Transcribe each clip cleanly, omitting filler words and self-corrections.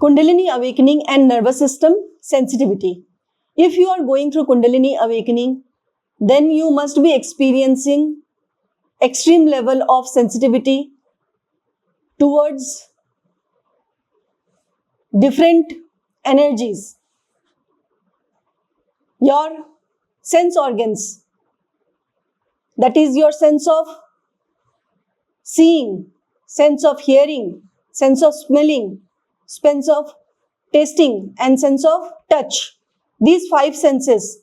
Kundalini awakening and nervous system sensitivity. If you are going through Kundalini awakening, then you must be experiencing extreme level of sensitivity towards different energies. Your sense organs, that is your sense of seeing, sense of hearing, sense of smelling, sense of tasting, and sense of touch. These 5 senses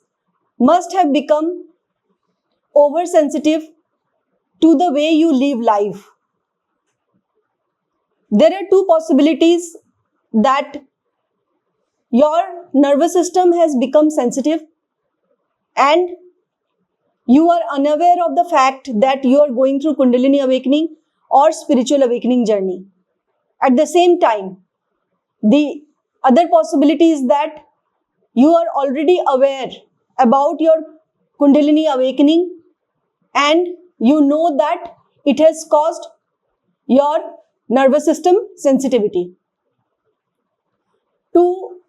must have become oversensitive to the way you live life. There are 2 possibilities that your nervous system has become sensitive and you are unaware of the fact that you are going through Kundalini awakening or spiritual awakening journey. At the same time, the other possibility is that you are already aware about your Kundalini awakening and you know that it has caused your nervous system sensitivity. To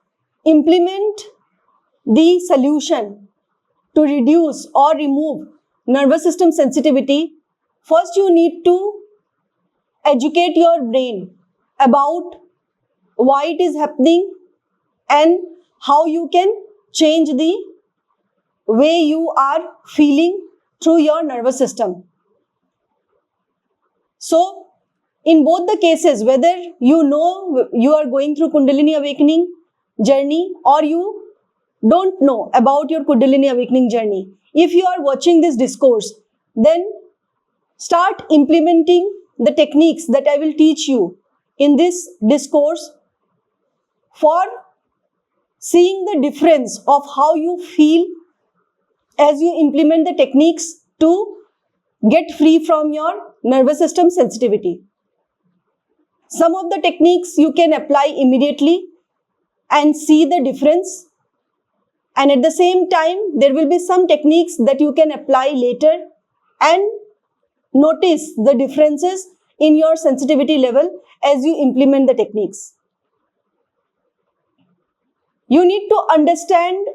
implement the solution to reduce or remove nervous system sensitivity, first you need to educate your brain about why it is happening and how you can change the way you are feeling through your nervous system. So, in both the cases, whether you know you are going through Kundalini awakening journey or you don't know about your Kundalini awakening journey, if you are watching this discourse, then start implementing the techniques that I will teach you in this discourse for seeing the difference of how you feel as you implement the techniques to get free from your nervous system sensitivity. Some of the techniques you can apply immediately and see the difference, and at the same time there will be some techniques that you can apply later and notice the differences in your sensitivity level as you implement the techniques. You need to understand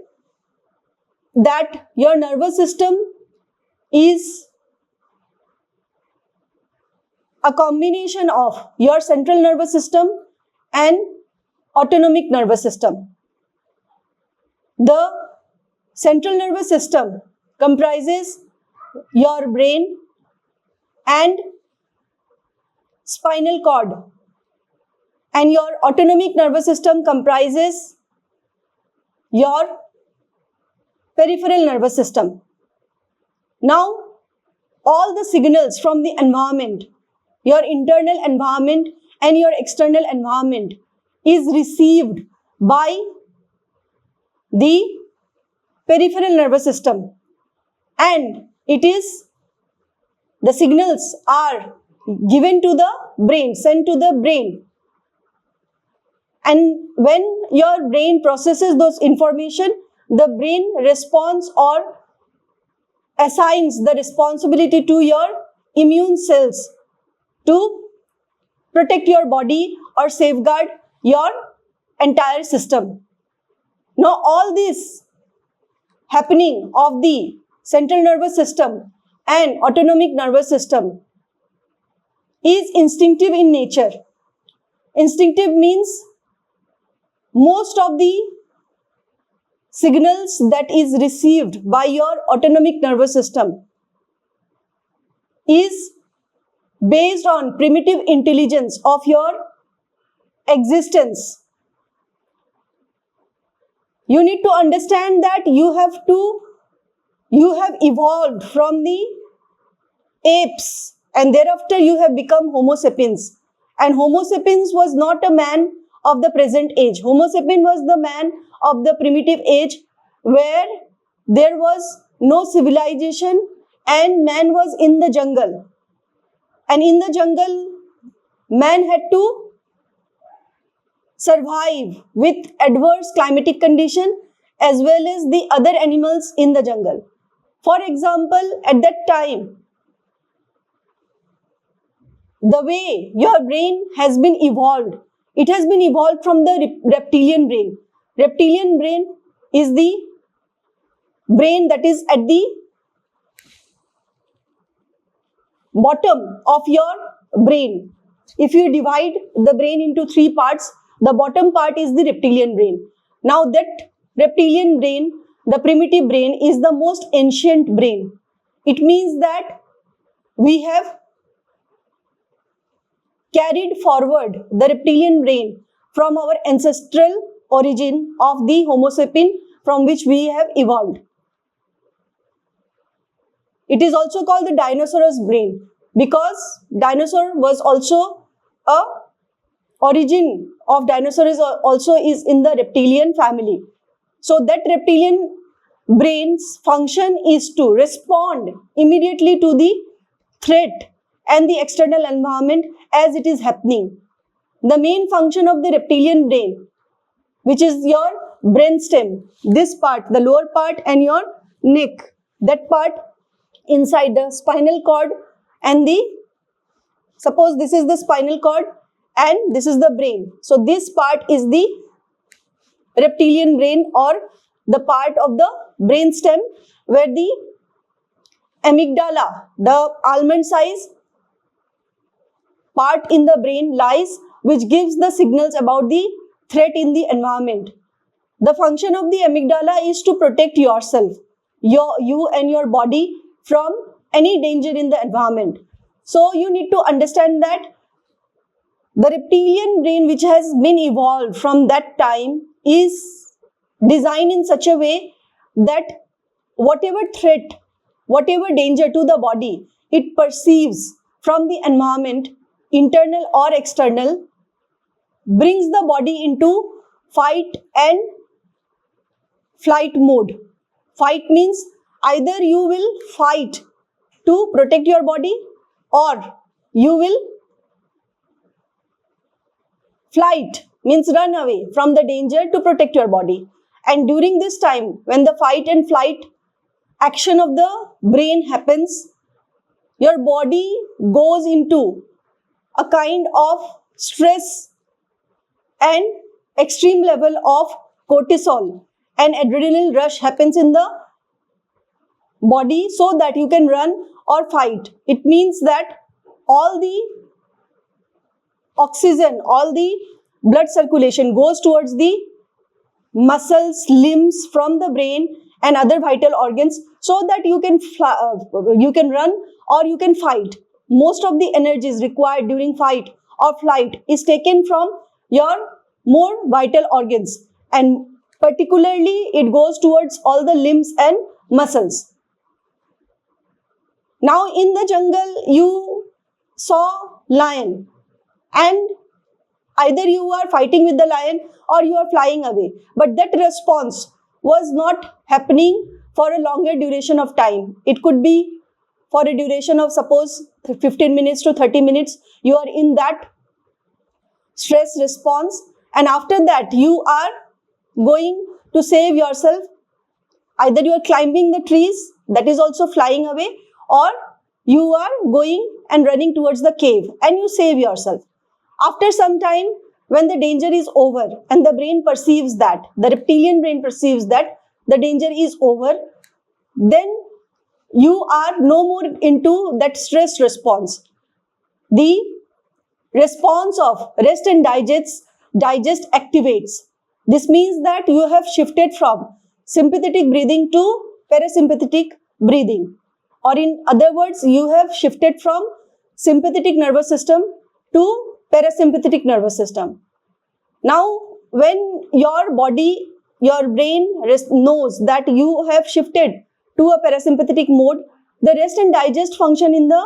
that your nervous system is a combination of your central nervous system and autonomic nervous system. The central nervous system comprises your brain and spinal cord, and your autonomic nervous system comprises your peripheral nervous system. Now, all the signals from the environment, your internal environment and your external environment, is received by the peripheral nervous system, and the signals are given to the brain, sent to the brain. And when your brain processes those information, the brain responds or assigns the responsibility to your immune cells to protect your body or safeguard your entire system. Now, all this happening of the central nervous system and autonomic nervous system is instinctive in nature. Instinctive means most of the signals that is received by your autonomic nervous system is based on primitive intelligence of your existence. You need to understand that you have evolved from the apes and thereafter you have become Homo sapiens. And Homo sapiens was not a man of the present age. Homo sapiens was the man of the primitive age where there was no civilization and man was in the jungle. And in the jungle, man had to survive with adverse climatic condition as well as the other animals in the jungle. For example, at that time, the way your brain has been evolved It has been evolved from the reptilian brain. Reptilian brain is the brain that is at the bottom of your brain. If you divide the brain into three parts, the bottom part is the reptilian brain. Now that reptilian brain, the primitive brain, is the most ancient brain. It means that we have carried forward the reptilian brain from our ancestral origin of the Homo sapien from which we have evolved. It is also called the dinosaurus brain because dinosaur was also a origin of dinosaurs also is in the reptilian family. So that reptilian brain's function is to respond immediately to the threat and the external environment as it is happening. The main function of the reptilian brain, which is your brainstem, this part, the lower part and your neck, that part inside the spinal cord and suppose this is the spinal cord and this is the brain. So this part is the reptilian brain or the part of the brainstem where the amygdala, the almond size part in the brain lies, which gives the signals about the threat in the environment. The function of the amygdala is to protect yourself, you and your body from any danger in the environment. So you need to understand that the reptilian brain, which has been evolved from that time, is designed in such a way that whatever threat, whatever danger to the body it perceives from the environment, internal or external, brings the body into fight and flight mode. Fight means either you will fight to protect your body or you will flight, means run away from the danger to protect your body. And during this time, when the fight and flight action of the brain happens, your body goes into a kind of stress and extreme level of cortisol, and adrenaline rush happens in the body so that you can run or fight. It means that all the oxygen, all the blood circulation goes towards the muscles, limbs from the brain and other vital organs so that you can run or you can fight. Most of the energies required during fight or flight is taken from your more vital organs, and particularly it goes towards all the limbs and muscles. Now in the jungle you saw lion and either you are fighting with the lion or you are flying away, but that response was not happening for a longer duration of time. It could be for a duration of suppose 15 minutes to 30 minutes, you are in that stress response, and after that you are going to save yourself. Either you are climbing the trees, that is also flying away, or you are going and running towards the cave and you save yourself. After some time, when the danger is over and the brain perceives that, the reptilian brain perceives that the danger is over, then you are no more into that stress response. The response of rest and digest activates. This means that you have shifted from sympathetic breathing to parasympathetic breathing. Or in other words, you have shifted from sympathetic nervous system to parasympathetic nervous system. Now, when your body, your brain knows that you have shifted to a parasympathetic mode, the rest and digest function in the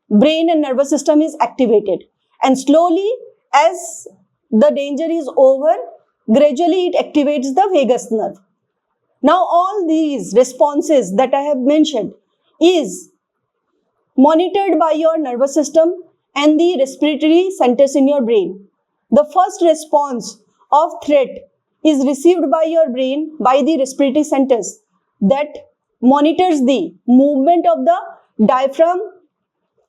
brain and nervous system is activated. And slowly, as the danger is over, gradually it activates the vagus nerve. Now, all these responses that I have mentioned is monitored by your nervous system and the respiratory centers in your brain. The first response of threat is received by your brain by the respiratory centers that monitors the movement of the diaphragm,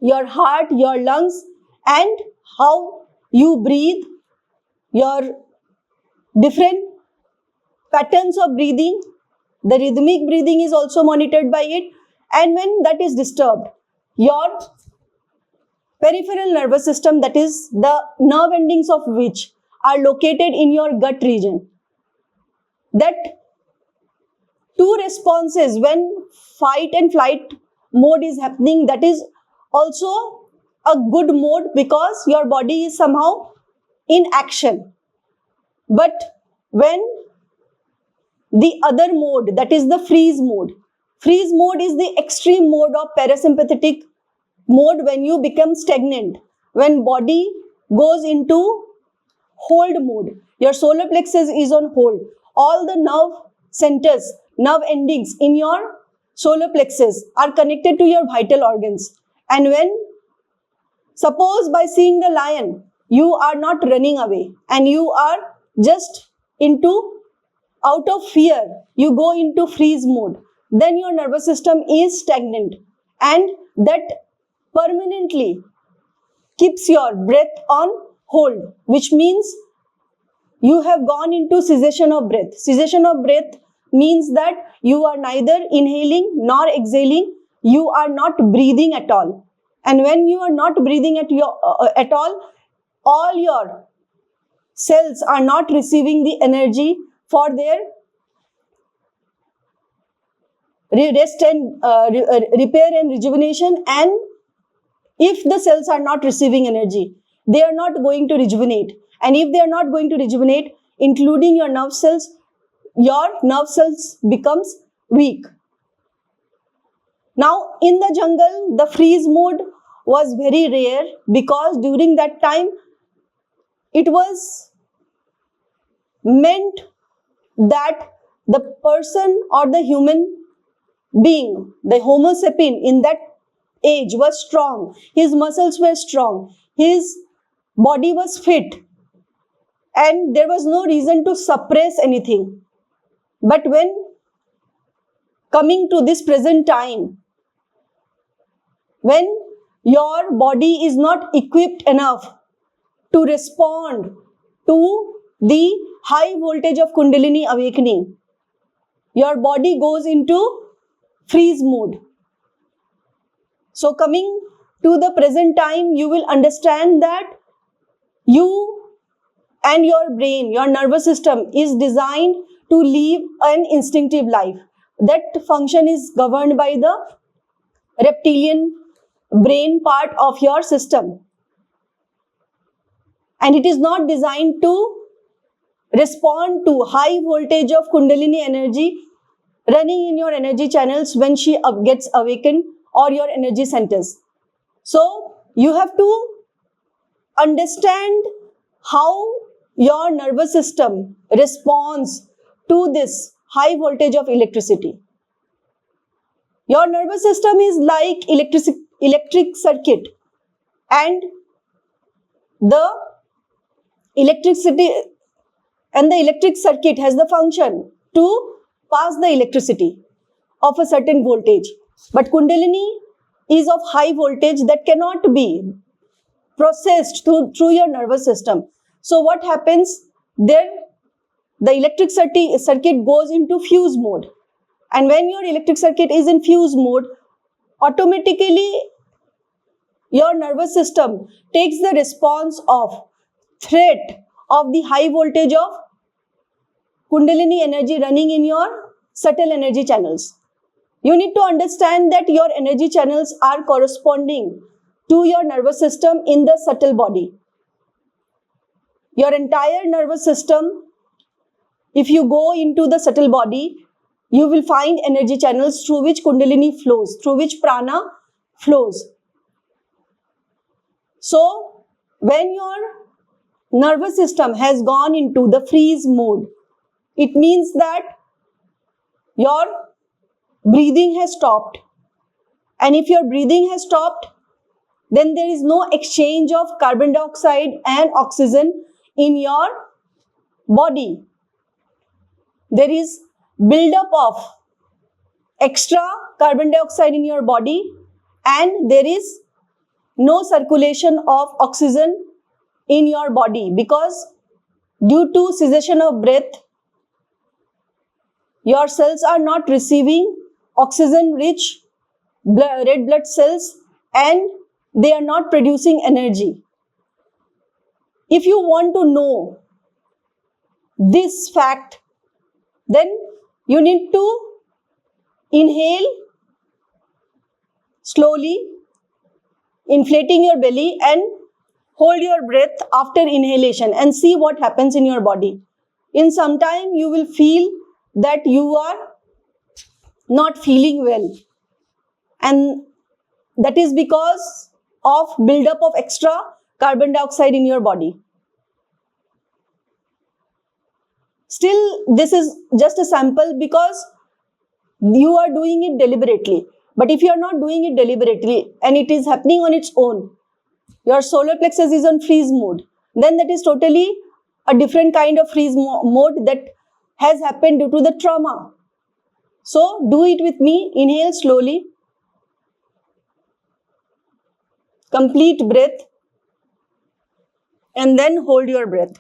your heart, your lungs, and how you breathe your different patterns of breathing. The rhythmic breathing is also monitored by it. And when that is disturbed, your peripheral nervous system, that is the nerve endings of which are located in your gut region, that two responses when fight and flight mode is happening, that is also a good mode because your body is somehow in action. But when the other mode, that is the freeze mode is the extreme mode of parasympathetic mode, when you become stagnant, when body goes into hold mode, your solar plexus is on hold, all the nerve centers, nerve endings in your solar plexus are connected to your vital organs. And when, suppose by seeing the lion, you are not running away and you are just out of fear, you go into freeze mode, then your nervous system is stagnant, and that permanently keeps your breath on hold, which means you have gone into cessation of breath. Cessation of breath means that you are neither inhaling nor exhaling, you are not breathing at all. And when you are not breathing at all your cells are not receiving the energy for their rest and repair and rejuvenation. And if the cells are not receiving energy, they are not going to rejuvenate. And if they are not going to rejuvenate, including your nerve cells becomes weak. Now, in the jungle, the freeze mode was very rare because during that time, it was meant that the person or the human being, the Homo sapien in that age was strong, his muscles were strong, his body was fit, and there was no reason to suppress anything. But when coming to this present time, when your body is not equipped enough to respond to the high voltage of Kundalini awakening, your body goes into freeze mode. So coming to the present time, you will understand that you and your brain, your nervous system is designed to live an instinctive life. That function is governed by the reptilian brain part of your system. And it is not designed to respond to high voltage of Kundalini energy running in your energy channels when she gets awakened or your energy centers. So you have to understand how your nervous system responds to this high voltage of electricity. Your nervous system is like electric circuit, and the electric circuit has the function to pass the electricity of a certain voltage. But Kundalini is of high voltage that cannot be processed through your nervous system. So what happens there? The electric circuit goes into fuse mode. And when your electric circuit is in fuse mode, automatically your nervous system takes the response of threat of the high voltage of Kundalini energy running in your subtle energy channels. You need to understand that your energy channels are corresponding to your nervous system in the subtle body. Your entire nervous system, if you go into the subtle body, you will find energy channels through which Kundalini flows, through which prana flows. So, when your nervous system has gone into the freeze mode, it means that your breathing has stopped. And if your breathing has stopped, then there is no exchange of carbon dioxide and oxygen in your body. There is buildup of extra carbon dioxide in your body, and there is no circulation of oxygen in your body because due to cessation of breath, your cells are not receiving oxygen-rich red blood cells and they are not producing energy. If you want to know this fact, then you need to inhale slowly, inflating your belly, and hold your breath after inhalation and see what happens in your body. In some time, you will feel that you are not feeling well, and that is because of buildup of extra carbon dioxide in your body. Still, this is just a sample because you are doing it deliberately. But if you are not doing it deliberately and it is happening on its own, your solar plexus is on freeze mode, then that is totally a different kind of freeze mode that has happened due to the trauma. So do it with me. Inhale slowly. Complete breath. And then hold your breath.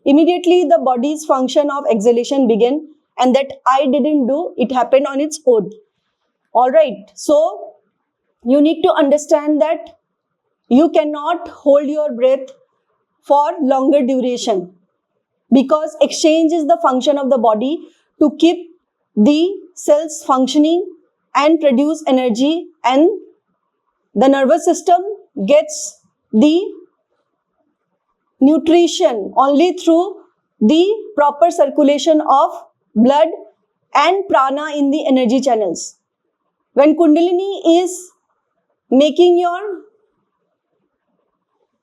Immediately the body's function of exhalation began, and that I didn't do, it happened on its own. Alright, so you need to understand that you cannot hold your breath for longer duration because exchange is the function of the body to keep the cells functioning and produce energy, and the nervous system gets the nutrition only through the proper circulation of blood and prana in the energy channels. When Kundalini is making your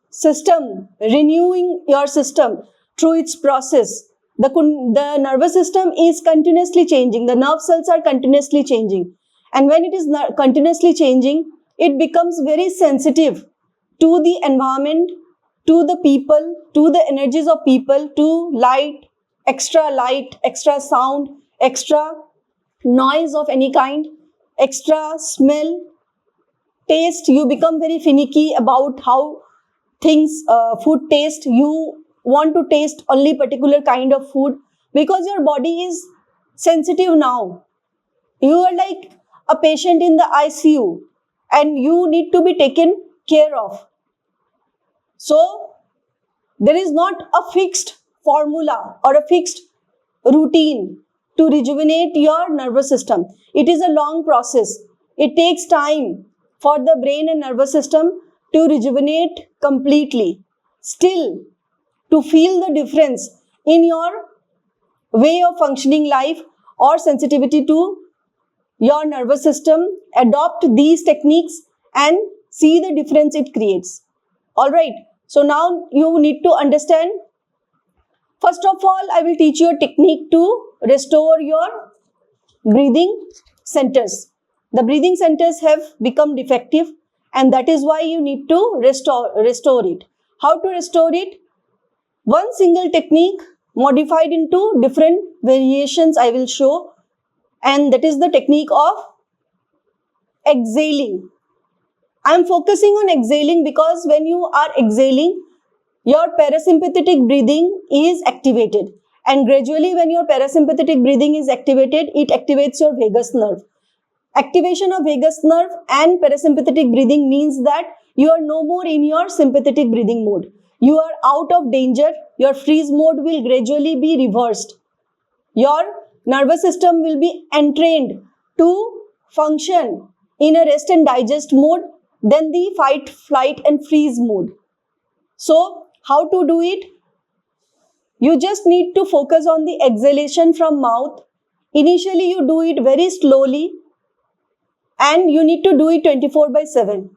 system, renewing your system through its process, the nervous system is continuously changing, the nerve cells are continuously changing, and when it is continuously changing, it becomes very sensitive to the environment, to the people, to the energies of people, to light, extra sound, extra noise of any kind, extra smell, taste. You become very finicky about how things, food taste. You want to taste only particular kind of food because your body is sensitive now. You are like a patient in the ICU and you need to be taken care of. So, there is not a fixed formula or a fixed routine to rejuvenate your nervous system. It is a long process. It takes time for the brain and nervous system to rejuvenate completely. Still, to feel the difference in your way of functioning life or sensitivity to your nervous system, adopt these techniques and see the difference it creates. Alright, so now you need to understand. First of all, I will teach you a technique to restore your breathing centers. The breathing centers have become defective and that is why you need to restore it. How to restore it? One single technique modified into different variations I will show, and that is the technique of exhaling. I am focusing on exhaling because when you are exhaling, your parasympathetic breathing is activated, and gradually when your parasympathetic breathing is activated, it activates your vagus nerve. Activation of vagus nerve and parasympathetic breathing means that you are no more in your sympathetic breathing mode. You are out of danger. Your freeze mode will gradually be reversed. Your nervous system will be entrained to function in a rest and digest mode than the fight, flight and freeze mode. So, how to do it? You just need to focus on the exhalation from mouth. Initially, you do it very slowly and you need to do it 24/7.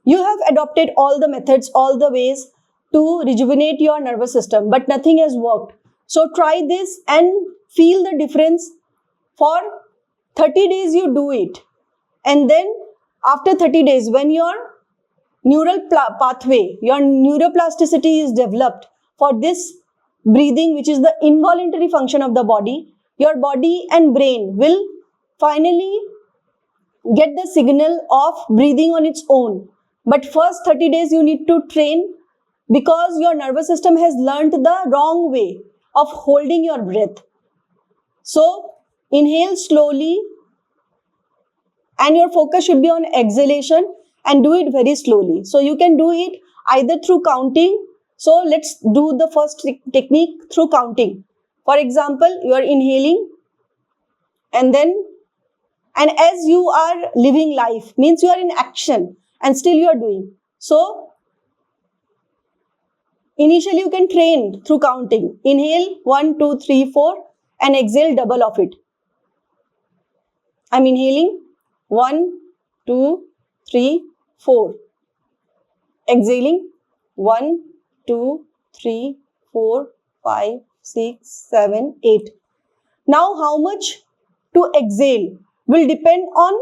You have adopted all the methods, all the ways to rejuvenate your nervous system, but nothing has worked. So, try this and feel the difference. For 30 days, you do it. And then, after 30 days, when your neural pathway, your neuroplasticity is developed for this breathing, which is the involuntary function of the body, your body and brain will finally get the signal of breathing on its own. But first 30 days you need to train, because your nervous system has learned the wrong way of holding your breath. So inhale slowly, and your focus should be on exhalation, and do it very slowly. So you can do it either through counting. So let's do the first technique through counting. For example, you are inhaling, and as you are living life, means you are in action and still you are doing. So initially you can train through counting. Inhale 1, 2, 3, 4 and exhale double of it. I'm inhaling 1, 2, 3, 4. Exhaling 1, 2, 3, 4, 5, 6, 7, 8. Now how much to exhale will depend on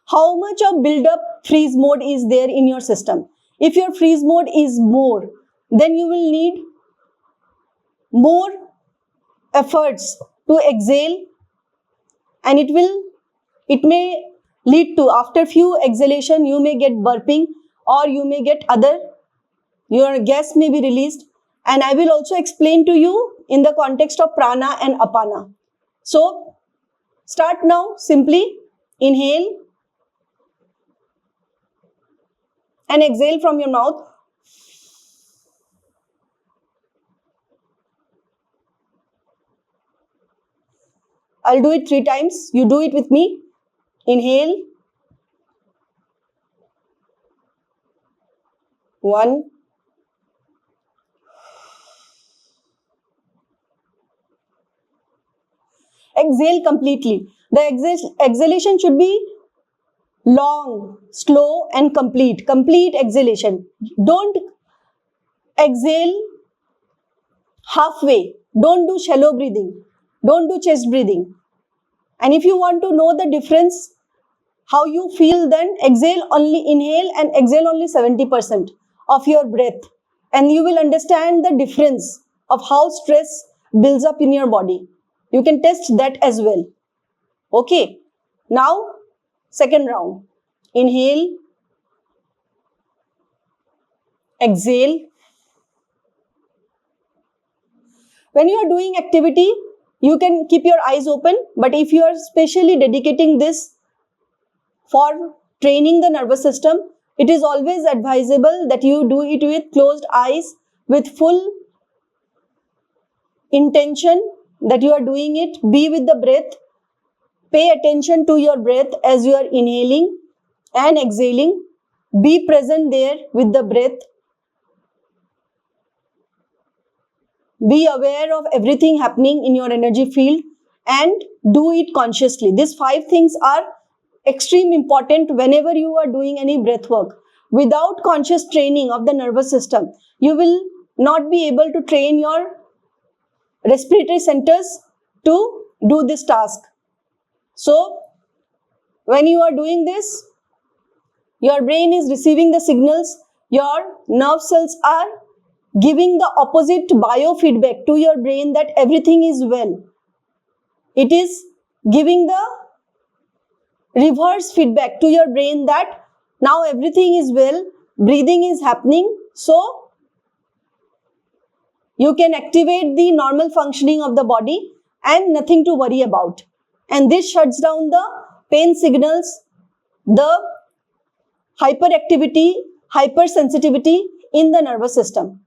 how much of build-up freeze mode is there in your system. If your freeze mode is more, then you will need more efforts to exhale, and it may lead to, after few exhalation, you may get burping, or you may get your gas may be released. And I will also explain to you in the context of prana and apana. So start now. Simply inhale and exhale from your mouth. I'll do it 3 times. You do it with me. Inhale. 1. Exhale completely. The exhalation should be long, slow and complete. Complete exhalation. Don't exhale halfway. Don't do shallow breathing. Don't do chest breathing. And if you want to know the difference, how you feel, then inhale and exhale only 70% of your breath. And you will understand the difference of how stress builds up in your body. You can test that as well. Okay. Now, second round. Inhale. Exhale. When you are doing activity, you can keep your eyes open. But if you are specially dedicating this for training the nervous system, it is always advisable that you do it with closed eyes, with full intention that you are doing it. Be with the breath. Pay attention to your breath as you are inhaling and exhaling. Be present there with the breath. Be aware of everything happening in your energy field and do it consciously. These 5 things are extremely important whenever you are doing any breath work. Without conscious training of the nervous system, you will not be able to train your respiratory centers to do this task. So, when you are doing this, your brain is receiving the signals, your nerve cells are giving the opposite biofeedback to your brain that everything is well. It is giving the reverse feedback to your brain that now everything is well, breathing is happening, so you can activate the normal functioning of the body and nothing to worry about. And this shuts down the pain signals, the hyperactivity, hypersensitivity in the nervous system.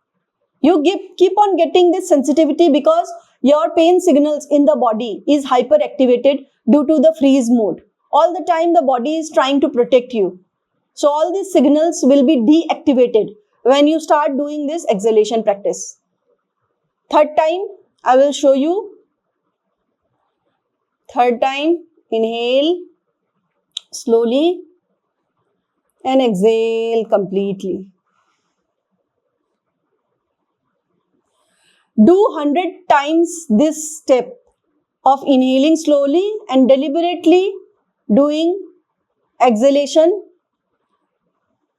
You keep on getting this sensitivity because your pain signals in the body is hyperactivated due to the freeze mode. All the time the body is trying to protect you. So all these signals will be deactivated when you start doing this exhalation practice. Third time, I will show you. Third time, inhale slowly and exhale completely. Do 100 times this step of inhaling slowly and deliberately doing exhalation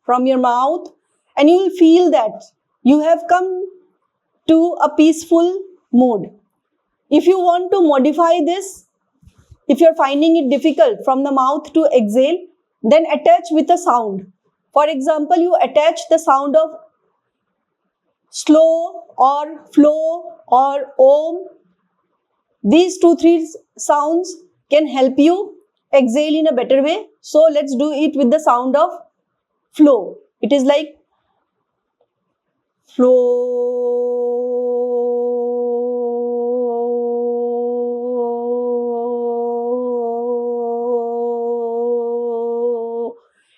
from your mouth, and you will feel that you have come to a peaceful mode. If you want to modify this, If you're finding it difficult from the mouth to exhale, then attach with a sound. For example, you attach the sound of slow or flow or om. These 2-3 sounds can help you exhale in a better way. So let's do it with the sound of flow. It is like flow.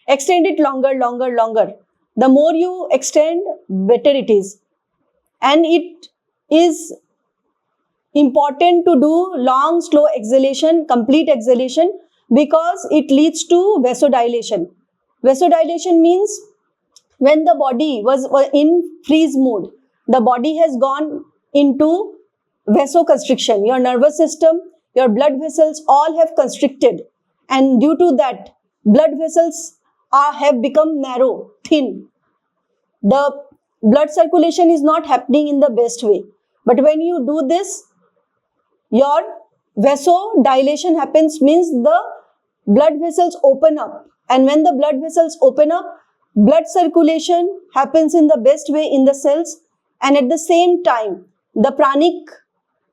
Extend it longer, longer, longer. The more you extend, better it is. And it is important to do long, slow exhalation, complete exhalation, because it leads to vasodilation. Vasodilation means when the body was in freeze mode, the body has gone into vasoconstriction. Your nervous system, your blood vessels all have constricted, and due to that, blood vessels have become narrow, thin. The blood circulation is not happening in the best way. But when you do this, your vasodilation happens, means the blood vessels open up. And when the blood vessels open up, blood circulation happens in the best way in the cells. And at the same time, the pranic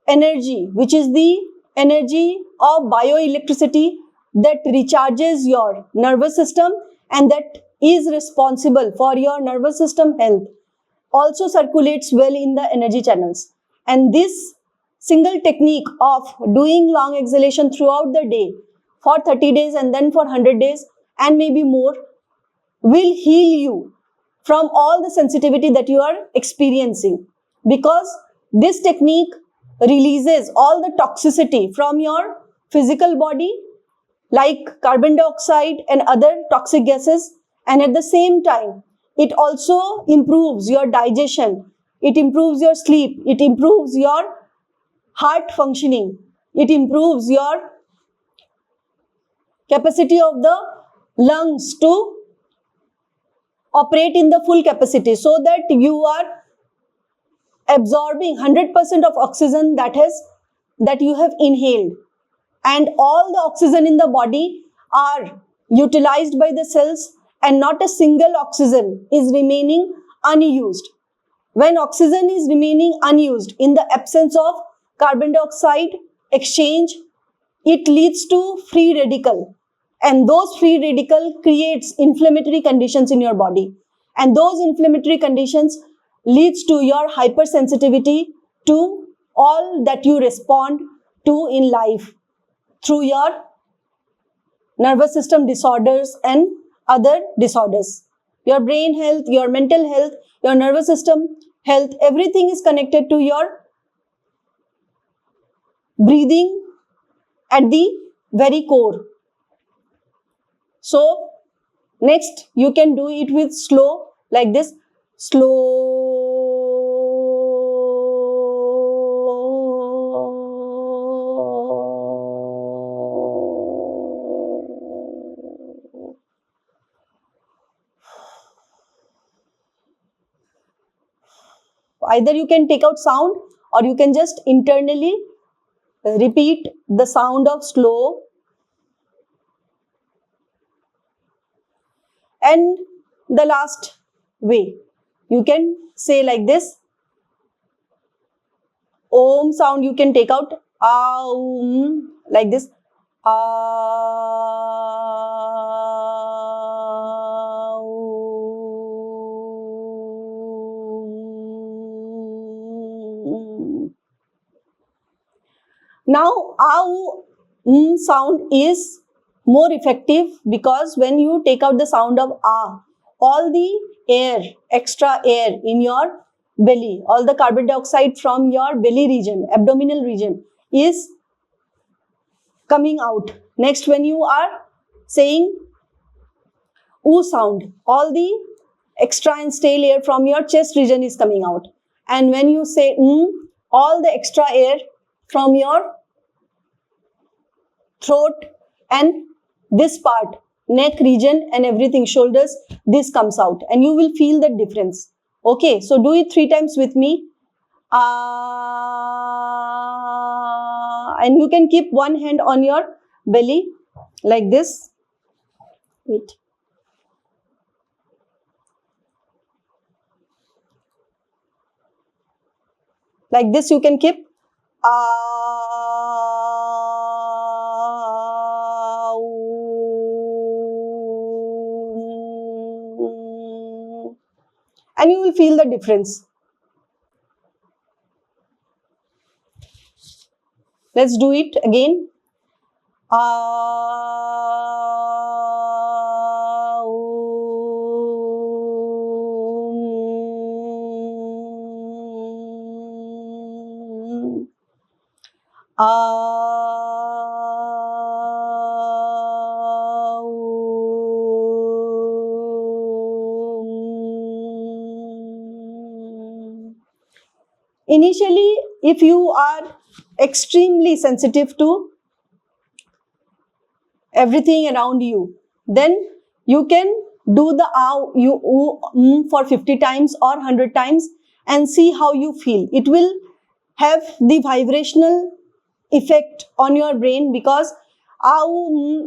energy, which is the energy of bioelectricity that recharges your nervous system and that is responsible for your nervous system health, also circulates well in the energy channels. And this single technique of doing long exhalation throughout the day for 30 days and then for 100 days and maybe more will heal you from all the sensitivity that you are experiencing, because this technique releases all the toxicity from your physical body like carbon dioxide and other toxic gases, and at the same time it also improves your digestion, it improves your sleep, it improves your heart functioning, it improves your capacity of the lungs to operate in the full capacity, so that you are absorbing 100% of oxygen that you have inhaled, and all the oxygen in the body are utilized by the cells and not a single oxygen is remaining unused. When oxygen is remaining unused in the absence of carbon dioxide exchange, it leads to free radical, and those free radical creates inflammatory conditions in your body, and those inflammatory conditions leads to your hypersensitivity to all that you respond to in life through your nervous system disorders and other disorders. Your brain health, your mental health, your nervous system health, everything is connected to your breathing at the very core. So next you can do it with slow, like this, slow. Either you can take out sound or you can just internally repeat the sound of slow. And the last way, you can say like this, Om sound you can take out, Aum, like this, Aum. Now, Aum sound is more effective because when you take out the sound of all the air, extra air in your belly, all the carbon dioxide from your belly region, abdominal region is coming out. Next, when you are saying oo sound, all the extra and stale air from your chest region is coming out. And when you say all the extra air from your throat and this part, neck region and everything, shoulders, this comes out and you will feel the difference. Okay, so do it 3 times with me. And you can keep one hand on your belly like this. Wait. Like this you can keep. And you will feel the difference. Let's do it again. Initially, if you are extremely sensitive to everything around you, then you can do the for 50 times or 100 times and see how you feel. It will have the vibrational effect on your brain, because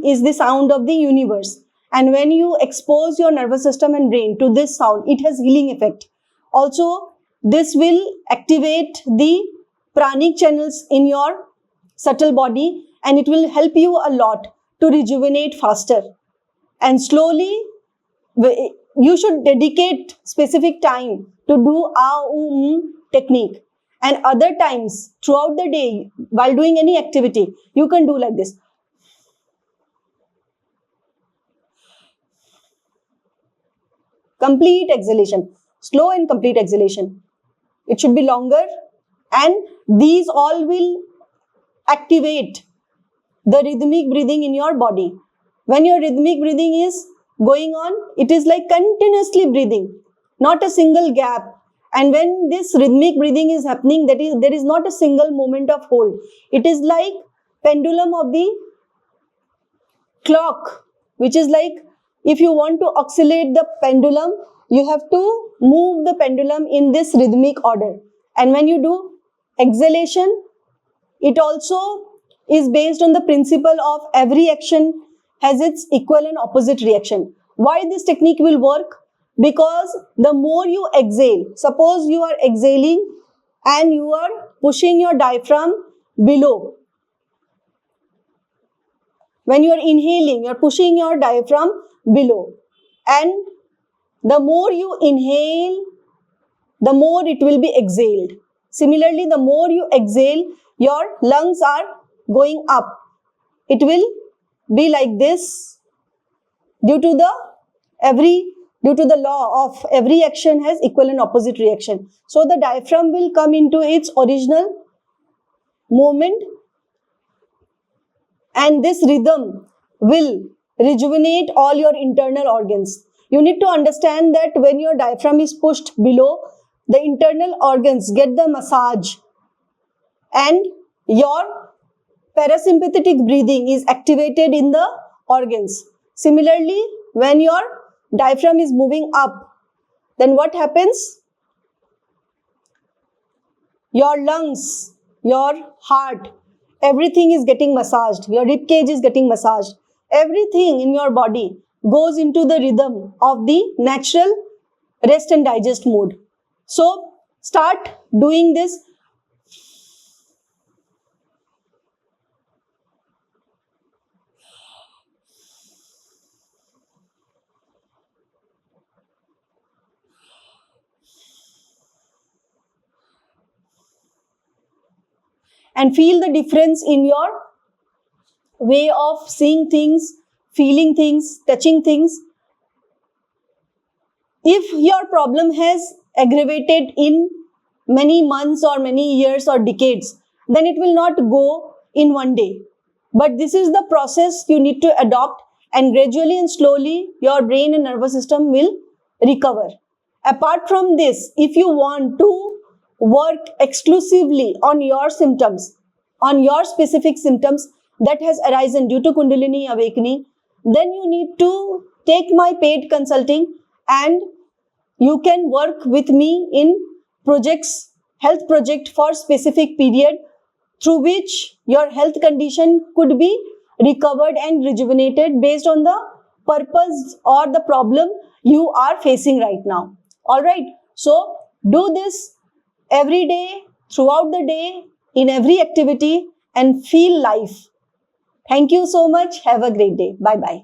is the sound of the universe, and when you expose your nervous system and brain to this sound, it has healing effect. Also, this will activate the pranic channels in your subtle body, and it will help you a lot to rejuvenate faster. And slowly, you should dedicate specific time to do technique. And other times throughout the day, while doing any activity, you can do like this. Complete exhalation, slow and complete exhalation. It should be longer, and these all will activate the rhythmic breathing in your body. When your rhythmic breathing is going on, it is like continuously breathing, not a single gap. And when this rhythmic breathing is happening, there is not a single moment of hold. It is like pendulum of the clock, which is like, if you want to oscillate the pendulum, you have to move the pendulum in this rhythmic order. And when you do exhalation, it also is based on the principle of every action has its equal and opposite reaction. Why this technique will work? Because the more you exhale, suppose you are exhaling and you are pushing your diaphragm below. When you are inhaling, you are pushing your diaphragm below. And the more you inhale, the more it will be exhaled. Similarly, the more you exhale, your lungs are going up. It will be like this due to the law of every action has equal and opposite reaction. So the diaphragm will come into its original movement, and this rhythm will rejuvenate all your internal organs. You need to understand that when your diaphragm is pushed below, the internal organs get the massage, and your parasympathetic breathing is activated in the organs. Similarly, when your diaphragm is moving up, then what happens? Your lungs, your heart, everything is getting massaged. Your rib cage is getting massaged. Everything in your body goes into the rhythm of the natural rest and digest mode. So, start doing this. And feel the difference in your way of seeing things, feeling things, touching things. If your problem has aggravated in many months or many years or decades, then it will not go in one day. But this is the process you need to adopt, and gradually and slowly your brain and nervous system will recover. Apart from this, if you want to work exclusively on your symptoms, on your specific symptoms that has arisen due to Kundalini awakening, then you need to take my paid consulting, and you can work with me in projects, health project for specific period, through which your health condition could be recovered and rejuvenated based on the purpose or the problem you are facing right now. All right. So do this every day, throughout the day, in every activity, and feel life. Thank you so much. Have a great day. Bye-bye.